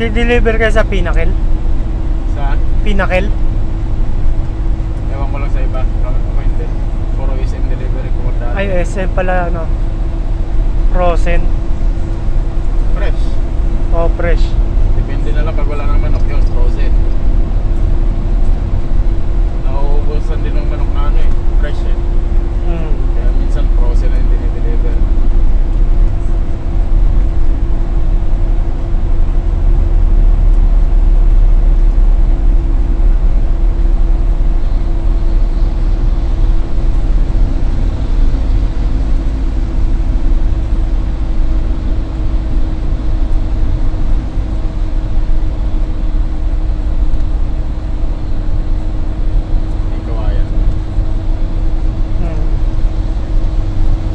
Nagde-deliver kayo sa Pinnacle? Saan? Pinnacle? Ewan ko lang sa iba. Ako hindi. Puro SM delivery ko dati. Ay, SM pala, ano? Frozen? Fresh. O, fresh. Depende na lang pag wala ng manok yun, frozen. Nauubusan din ng manok na ano eh, fresh eh. Kaya minsan frozen na yung dinideliver.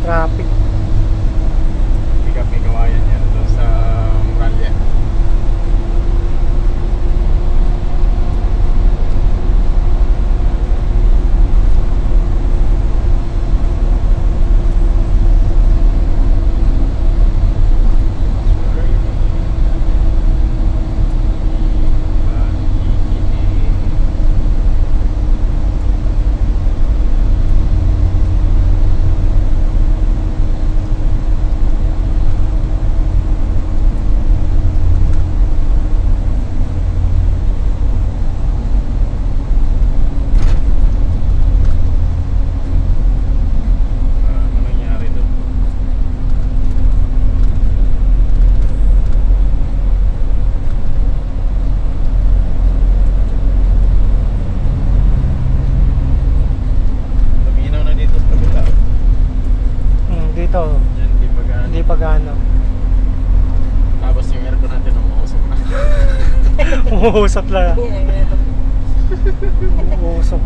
Traffic. Hindi kami gawayan yan doon sa Muralya. Dito, Yan, hindi pa gaano. Tapos yung aircon natin umuusok na. Umuusap lang. Umuusap.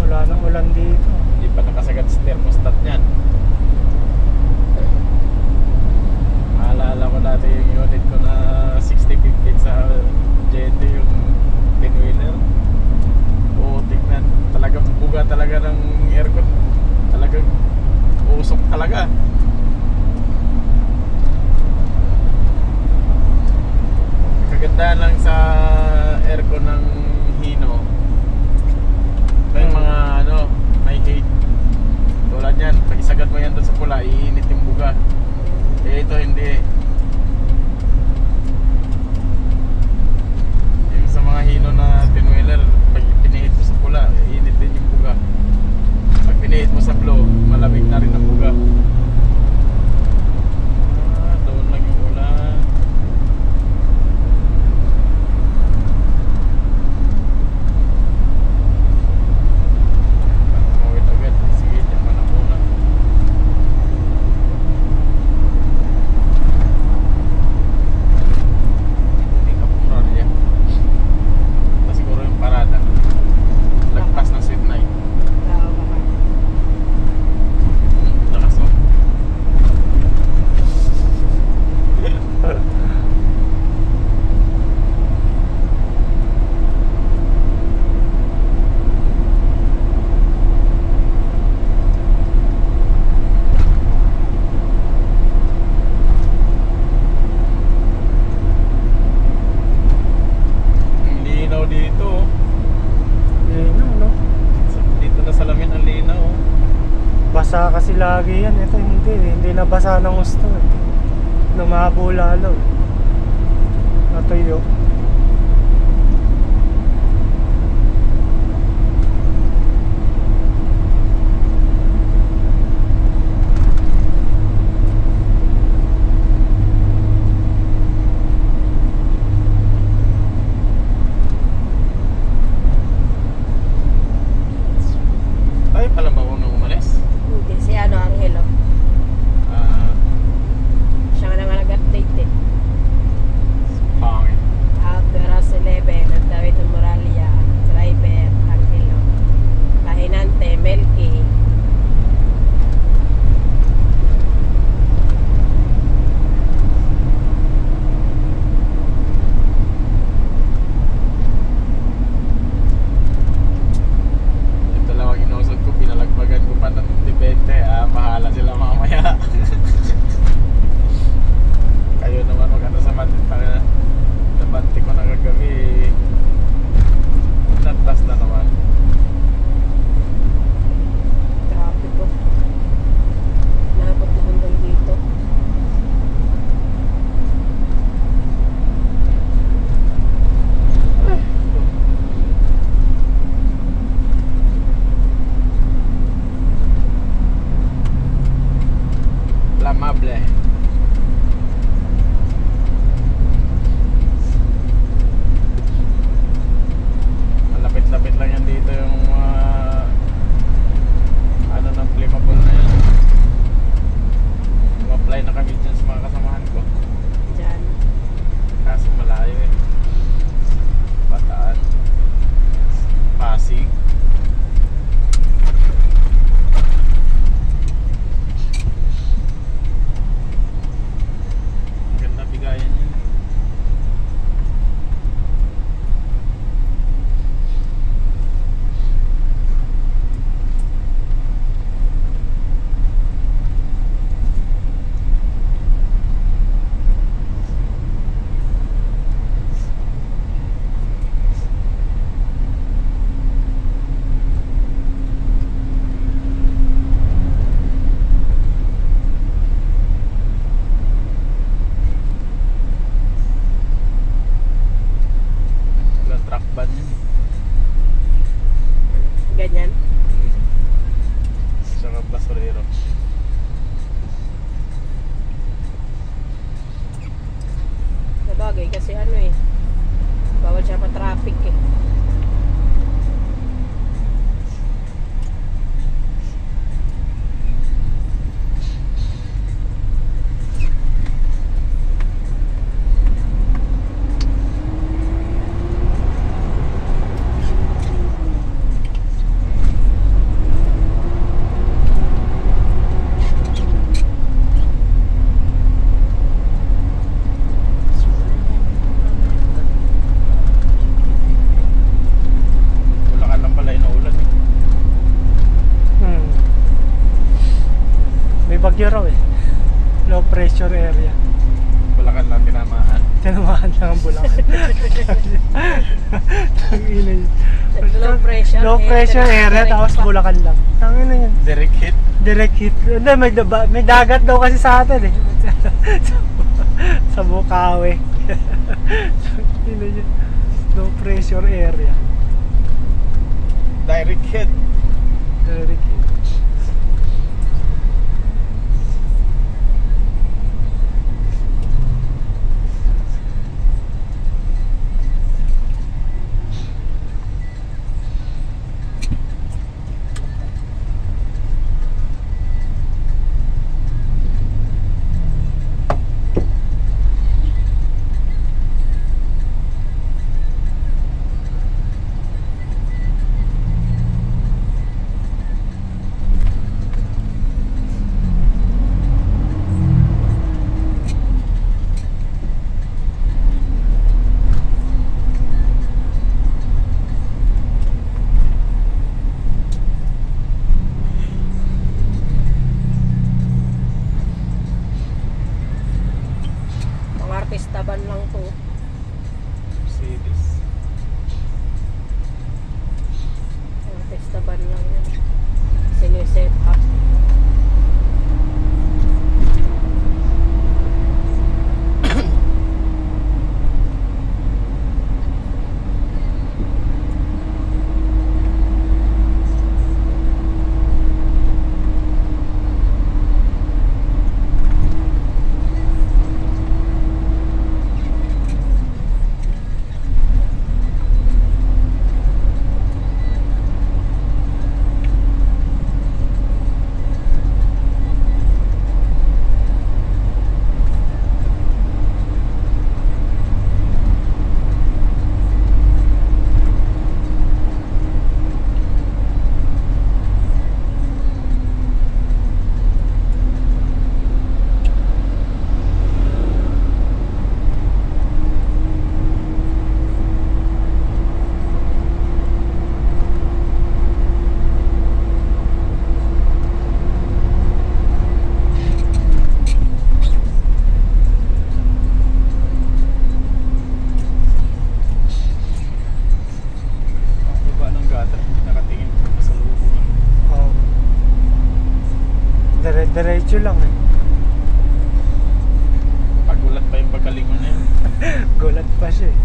Wala nang ulan dito. Hindi pa nakasagad sa thermostat niyan. Maalala ko dati yung unit ko na 60-50 sa JT, yung pinwheeler. Oo, tignan. Talagang buga talaga ng aircon. Talagang usok talaga. Kagandahan lang sa aircon ng Hino, may mga ano, may heat. Tulad yan, pag isagad mo yan doon sa pula, iinit yung buga. Eh ito hindi. Yung sa mga Hino na pinwheeler, pag pinihit mo sa pula, iinit din yung buga. Pag pinihit mo sa blow, malamig na rin ang buga. Doon lang yung ulan. Mawit agad. Sige, dyan ka na muna. Hindi ka Muralya. Ito siguro yung parada. Lagpas ng Sweet Night. Lakas mo. Ang linaw dito. Lino, no? Dito na salamin ang linaw. Basa kasi lagi yan. Ito hindi nabasa ng gusto eh. Lumabo lalo. Natuyo. Tayo pala ba unang umalis? Hindi, si ano, Angelo. Siya nga nang nag-update eh. Pangit. highway kasi ano eh. Bawal siya pa-traffic eh. Bulacan lang pala inuulan eh. May bagyo raw eh. Low pressure area. Bulacan lang tinamaan. Tinamaan lang ang Bulacan. Tangina yun. Low pressure Low pressure area tapos Bulacan lang. Tangina yun. Direct hit. Direct hit. Hindi, may dagat daw kasi sa atin eh. Sa Bukawi. Tangina yun. Low pressure area. Direct hit. Direct hit. Mga artistaban lang to. Mercedes. Mga artistaban lang yan. Siniset up. Diretso lang eh. Pagulat pa yung pagkalingon na yun. Gulat pa siya eh.